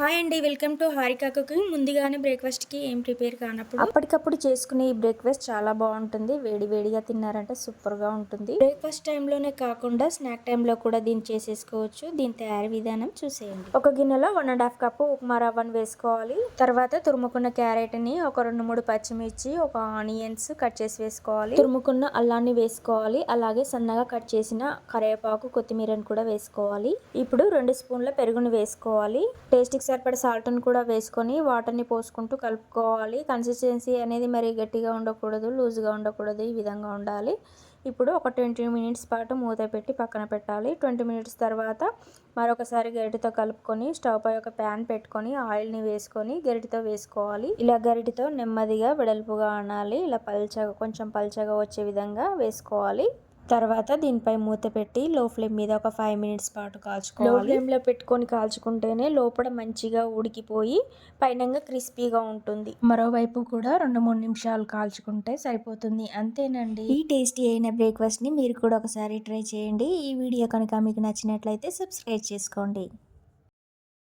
Hi అండి, welcome to Harika cooking. ముందుగానే బ్రేక్ఫాస్ట్కి ఏం ప్రిపేర్ కానప్పుడు అప్పటికప్పుడు చేసుకునే ఈ బ్రేక్ఫాస్ట్ చాలా బాగుంటుంది. వేడి వేడిగా తిన్నారంటే సూపర్గా ఉంటుంది. బ్రేక్ఫాస్ట్ టైంలోనే కాకుండా స్నాక్ టైంలో కూడా దీన్ని చేసేసుకోవచ్చు. దీని తయారీ విధానం చూసేయండి. ఒక గిన్నెలో 1.5 కప్పు ఉప్మా రవ్వను వేసుకోవాలి. తర్వాత తురుముకున్న క్యారెట్ని, ఒక 2-3 పచ్చిమిర్చి, ఒక ఆనియన్స్ కట్ చేసి వేసుకోవాలి. తురుముకున్న అల్లాన్ని వేసుకోవాలి. అలాగే సన్నగా కట్ చేసిన కరివేపాకు, కొత్తిమీరని కూడా వేసుకోవాలి. ఇప్పుడు 2 స్పూన్ల పెరుగును వేసుకోవాలి. టేస్ట్కి సరిపడ సాల్ట్ని కూడా వేసుకొని వాటర్ని పోసుకుంటూ కలుపుకోవాలి. కన్సిస్టెన్సీ అనేది మరి గట్టిగా ఉండకూడదు, లూజ్గా ఉండకూడదు, ఈ విధంగా ఉండాలి. ఇప్పుడు ఒక 20 మినిట్స్ పాటు మూత పెట్టి పక్కన పెట్టాలి. 20 మినిట్స్ తర్వాత మరొకసారి గరిటెతో కలుపుకొని స్టవ్ పై ఒక ప్యాన్ పెట్టుకొని ఆయిల్ని వేసుకొని గరిటెతో వేసుకోవాలి. ఇలా గరిటెతో నెమ్మదిగా వెడల్పుగా అనాలి. ఇలా కొంచెం పల్చగా వచ్చే విధంగా వేసుకోవాలి. తర్వాత దీనిపై మూత పెట్టి లో ఫ్లేమ్ మీద ఒక 5 మినిట్స్ పాటు కాల్చుకోవాలి. లో ఫ్లేమ్లో పెట్టుకొని కాల్చుకుంటేనే లోపల మంచిగా ఉడికిపోయి పైనంగా క్రిస్పీగా ఉంటుంది. మరోవైపు కూడా 2-3 నిమిషాలు కాల్చుకుంటే సరిపోతుంది. అంతేనండి. ఈ టేస్టీ అయిన బ్రేక్ఫాస్ట్ని మీరు కూడా ఒకసారి ట్రై చేయండి. ఈ వీడియో కనుక మీకు నచ్చినట్లయితే సబ్స్క్రైబ్ చేసుకోండి.